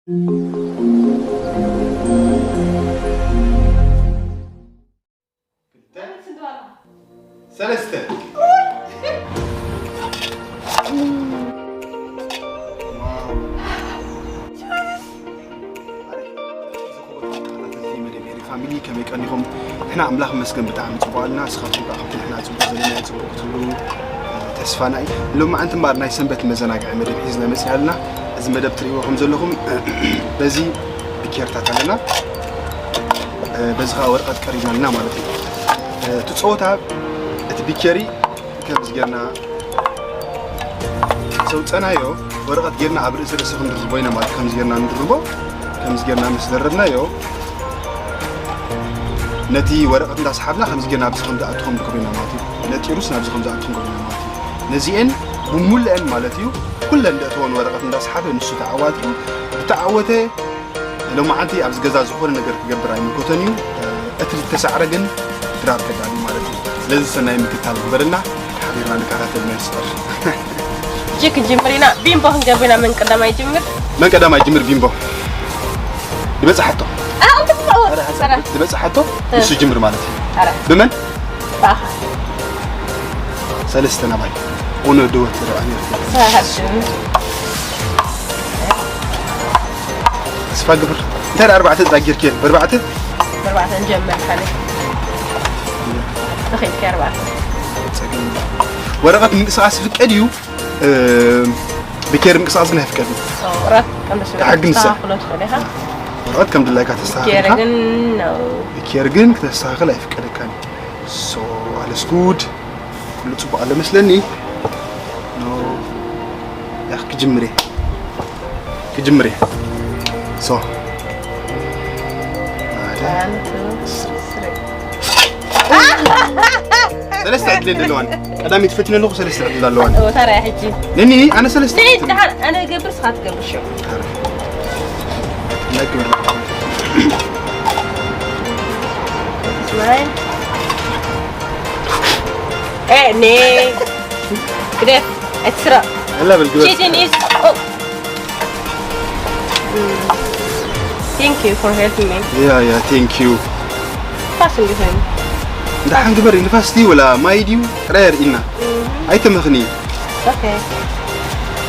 سلسته فاميلي كم يكونهم إحنا عملاق مسكن بتاع متقبلنا سخافي بقى خبط إحنا زلنا تبغوا تسفاناي لو ما أنتم بارنا يسنبت مزناق عمل حزنا مسيالنا إذا ما دبتريوهم زلهم بزي بكير تعتلنا بزغا ورقة كريمة لنا مالتي تصوتها تبكيري كبزجنا صوت أنا يو ورقة جيرنا عبر إسر سخن دربوينا مال كم زجنا ندربه كم زجنا مسدردنا يو نتي ورقة ناس حبنا خمس جنا بسخن دعتهم كبينا مالتي نتي روسنا بسخن دعتهم كبينا مالتي نزين بملء مالتيو كل اللي أتوان ورقة ناس حبنا نشوف تعواتي تعوته لو ما عندي أبز جزاز زخور نقدر تجبر عين كوتنيو أتري تسعرجن دراب كداني مالتي لازم سنة يمكتال برنا حبيبنا نكرهت المنستر جيك جمرينا بيمبو هنجبنا من قدام يجمر بيمبو يبص حتى أنت تصور يبص حتى مش جمر مالتي بمن باخر سلستنا باي ونو دوت رواني سفاقبر ترى 4 تاجر كيف ب4 نجمع حالي دخيل كاربعة ورقة مقصاص في كديو بكير مقصاص نه في كديو ورقة كم تستاهل ورقة كم دلائك تستاهل بكيرجن تستاهل في كده كان سو على سكود كل تبغى على مثلني نو يا أخي كجمري سو سلسلة عدلين اللون أدام يتفتن اللغة سلسلة عدلين اللون ترى يا حجي نني أنا سلسلة أنا قبل سخات قبل شو لا قبل اسمعين إيه ني كده أتسرع هلا بالقبل cheating is thank you for helping me يا thank you فاشل جدا ده حنقبر نفاستي ولا ما يديو رير إنا أي تمخني okay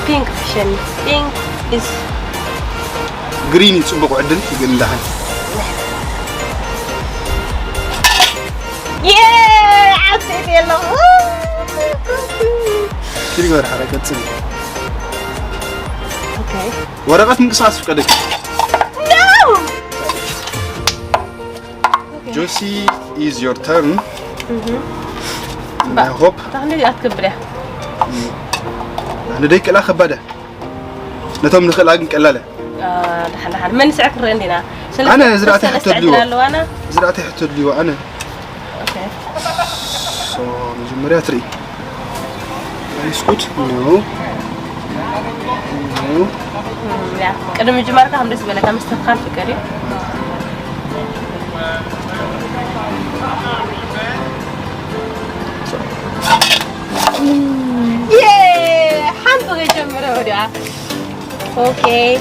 pink fashion pink is green يتصبق عدل يقول لحن yeah عطيت يلا كذي غير حركة تسوي okay ورقة مقصاص في كذا no Josie is your turn I hope تخلي أتكبره أنا ديك الأخ بدأ نتوم نخل أجن كلالة دحين من سعك رندنا أنا زرعتي حتى اليوم أنا زرعتي حتى اليوم أنا okay so نجمع تري نسكت no لا قدم جمارك هم دس بلا كم استفخار فكري yeah حنبغي جمره ودا okay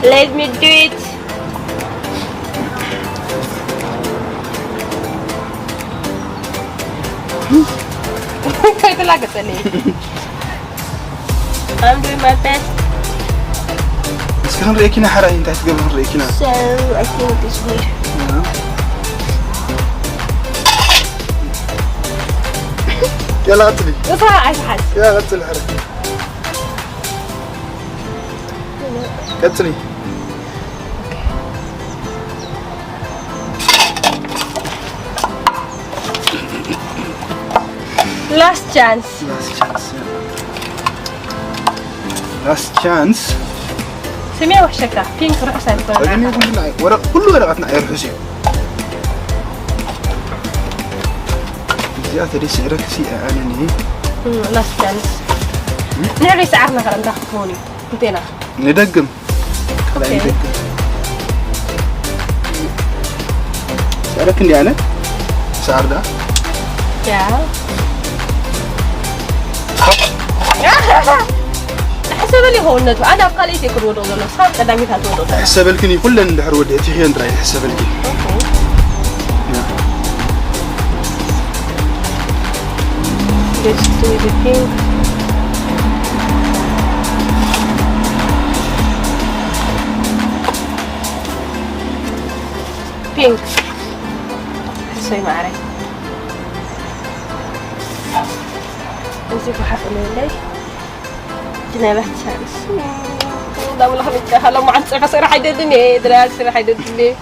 let me do it كيف لاقتني I'm doing my best بس كان رأيكنا حرا أنت تقبل رأيكنا so I think this way يلا قتلي وصراحة عايز حد يا قتل حرا قتلي last chance last chance سميها وحشكة بينك رأسها رجعني كلنا ورق كل ورقتنا عير حسين زيادة دي سعرك سي أنا نهي last chance نعرف سعرنا غير عندها خفوني انتينا ندقم اوكي سعرك اللي أنا سعر ده يا حسب لي هو النتو أنا قالي تكون ودو زلو صار قدامي هاد ودو زلو حسب لكني كلن دحر وديتي هي اندراي حسب لكني Let's do the pink. Pink. حسوي معري. نسيب حفل اللي. جنا بحت شمس. لا والله هلا ما عاد صير حيددني دراك صير حيددني.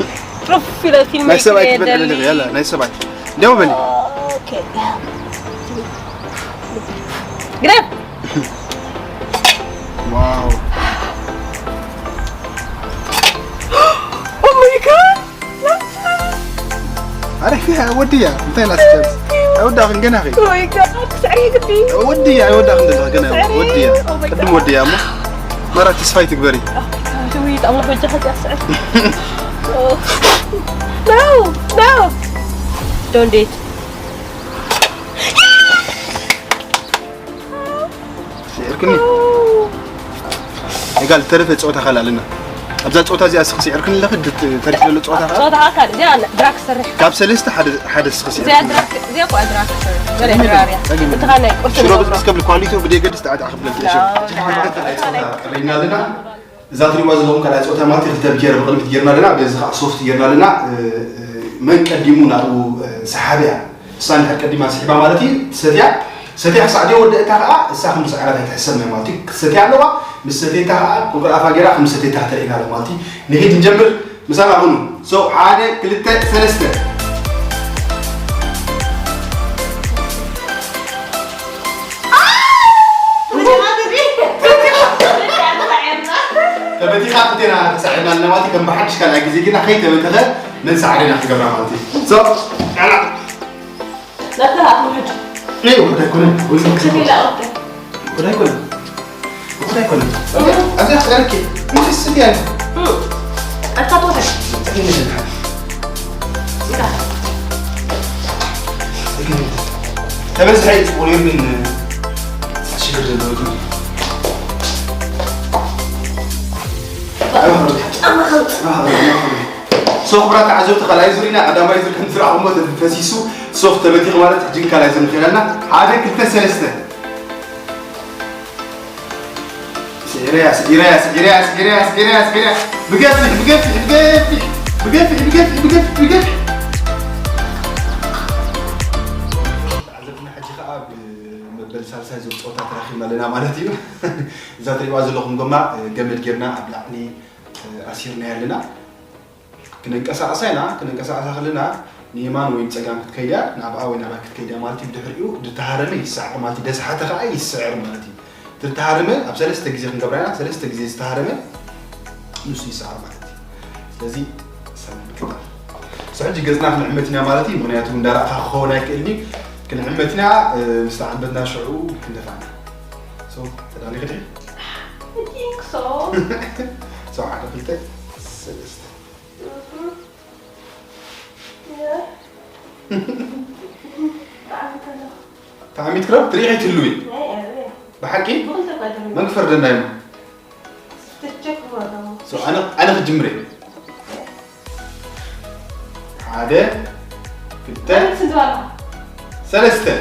رفي له كلمة. ما يسبعك بدل يلا ما يسبعك. لو بني. اوكي. قرب. واو. Oh my god. عارف وديها متى لا تجلس. أودها من جناحي. Oh my god. سعري قدي. وديها أودها من جناحي. وديها. قدم وديها أما. مرة تسفاي تكبري. شويت الله بوجهك يا سعد. No, no. Don't do it. سعركني. قال ترفع صوتها خلالنا. أبزال صوتها زي أسخسي عركن لا خد ترفع له صوتها. صوتها كان زي دراك سرح. كاب سلسته حد سخسي. زي دراك زي أكو أدراك. زي دراريا. بتغني. بس قبل كواليتي وبدي قد استعد أخذ لك شيء. رينا لنا. إذا تري وازلهم كلا صوتها ما تختار بكير بقول بتجيرنا لنا بيزخ صوت تجيرنا لنا من قديمونا أو سحابها. صان هالقديمة سحبة مالتي ستيع سعدي ودأتها الساعة 5 على تحسب مالتي ستيع لوا بس ستيعها كوكا أفاجرا 5 ستيع تحت إلى مالتي نهيت نجمر مثلا هون سو عادة كلتا ثلاثة تبدي خاطتنا تساعدنا النواتي كم بحدش كان عجزي كنا خيته بتغير ننسى علينا في قبل مالتي سو يلا لا تهاب محج. ايه وده يكون لا اوكي. وده يكون أنا أخذك مو في السبيان. أنت توصل. أكيد مش الحال. تبى زعيد وليم من شكل الدودي. أما خلص. سوق برات عزوت خلاص يزورينا أدم يزور كنت راح أمه تفسيسو سوق تبتي غمارة تجين خلاص يزور خلنا هذا كنت سلسلة. سيرياس بقفل عزبنا حجي خاب مبل سالسة زوج صوتات راخي لنا مالتي إذا تري وازل لهم جماعة جمل جرنا أبلعني أسيرنا لنا كنا نكسر خلنا نيمان وين تجان كتكيا نبأ وين نبأ كتكيا مالتي بدحريو دتهارمي السعر مالتي دس حتى خاي السعر مالتي ترتهارمه أبسل استجزي خنقبرنا أبسل استجزي استهارمه نصي سعر مالتي لذي سلام كتار سعدي جزنا في نعمتنا مالتي بنياتهم درا خونا كأني كنا نعمتنا مستعبدنا شعوب كنا فعنا سو تداني غدي I think so. سو عاد قلت سلست تعمي تكرب تريحي تلوي بحكي ما نفرد النايم سو أنا في الجمرة عادة كنت سلسته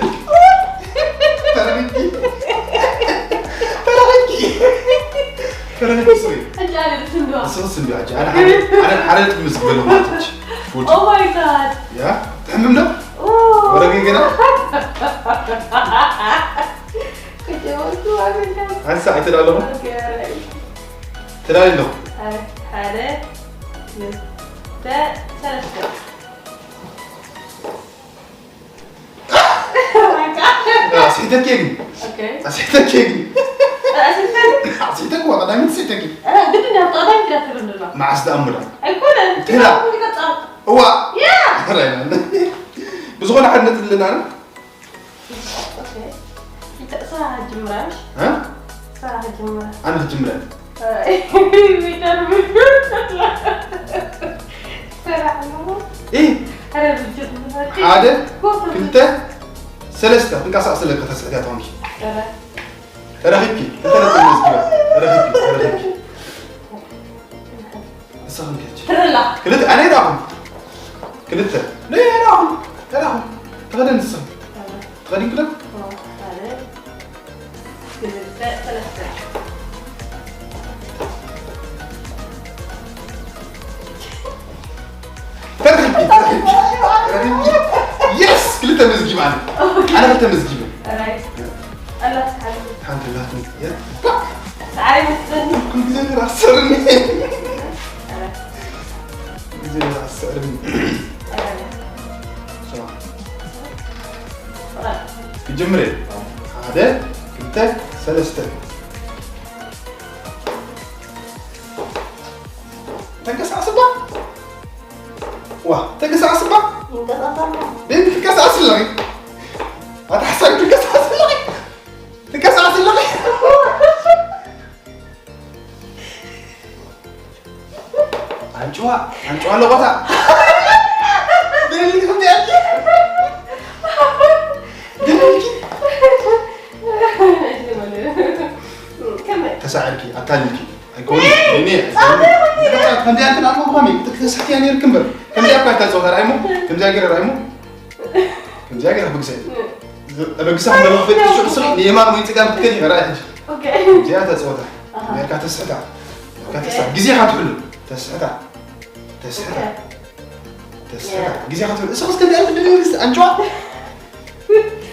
ترغيكي سوي أجعل الصندوق. الصندوق أنا حريت مسبله ما تجي Oh my god. يا تحممنا ورقي كده هسه تدعي له تدعي له هذا ثلاثة أسيتك يجي اوكي أسيتك يجي أسيتك أسيتك والله دائما أسيتك أنا قلت إني أطلع كذا ترى مع أسد أمره أكون تلا هو يا رأينا بس غنا حد نتل لنا اوكي انت ساعة جمرة ها ساعة جمرة أنا الجمرة إيه هذا كنت سلسته تنقص أصلك تسعدات هوني ترى هيك أنت لا تنسى رغبي السهم كيتش ترلا كلت أنا يداهم كلت لا يداهم تغدين السهم تغدين كلك ترغبي يس كلتها مزجي معنا أنا كلتها مزجي الحمد لله يا تعالي مستني كل زين راح تسرني زين راح تسرني جمري هذا كنت ثلاثة تنقص عصبة واه تنقص عصبة بين تنقص عصبة هتحسن تنقص عصبة تنقص عصبة عنشوا لغتها بين اللي كنت تساعدكي أتالكي أقول إني كم دي أنت نعرف مهمي تكسحتي يعني الكمبر كم دي أبغى تلصق رايمو كم دي أجر رايمو كم دي أجر بقسي بقسي هم لو فيك شو صري نيمار مين تكلم كذي رايح أوكي دي أنت تسوتها ميركا تسعة جزي حاتحلو تسعة جزي حاتحلو إيش خلاص كم دي أنت بدي أنجوا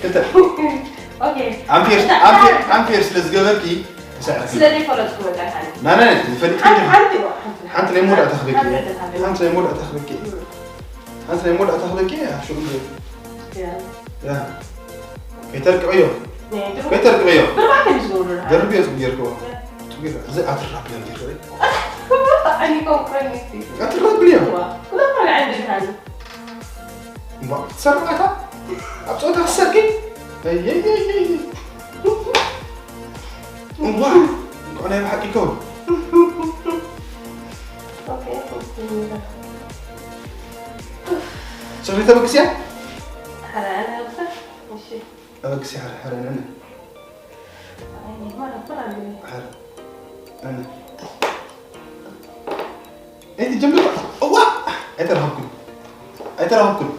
كنت أوكي أمبيرس لزجبركي سلدي فرص كل ده لا الفريق حنت لي مول أتخبكي حنت لي مول أتخبكي شو بدي يا كيترك أيوه كيترك أيوه دربي أصبيركوا تقول زي أتراب لي كذي أنا كونكرني أتراب لي كل ما عندي هذا ما تسرعتها أبصوتها السرقي هي واه أنا بحكي كون أوكي شغلتها بكسيا حرانة أكثر ماشي بكسي حرانة أنا يعني مرة حرانة أنا أنت جنبي أوه أترهبكم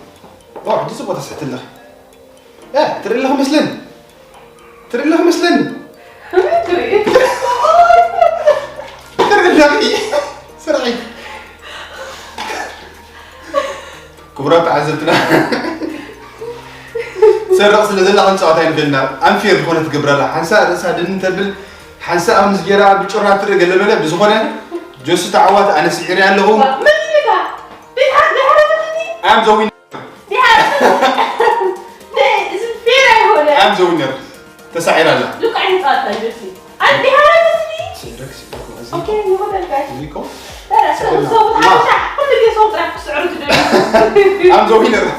واحد جزء وتسحت الله ترى لهم مثلن ترى لهم سرعي كبرات عزلتنا سر رأس اللي زل عن ساعتين فينا أنفير بكونة قبرة حنسا رأسها دين تبل حنسا أمس جرا بتشرها ترى قال له بزخونة جوس تعوض أنا سعري عن لهم أم زوين أم زوينر تسعير الله لوك عين قاطع جوسي عندي هذا سعرك اوكي مو هذا زيكو لا صوت حاجة كل اللي صوت راح تسعره تدري أم زوينر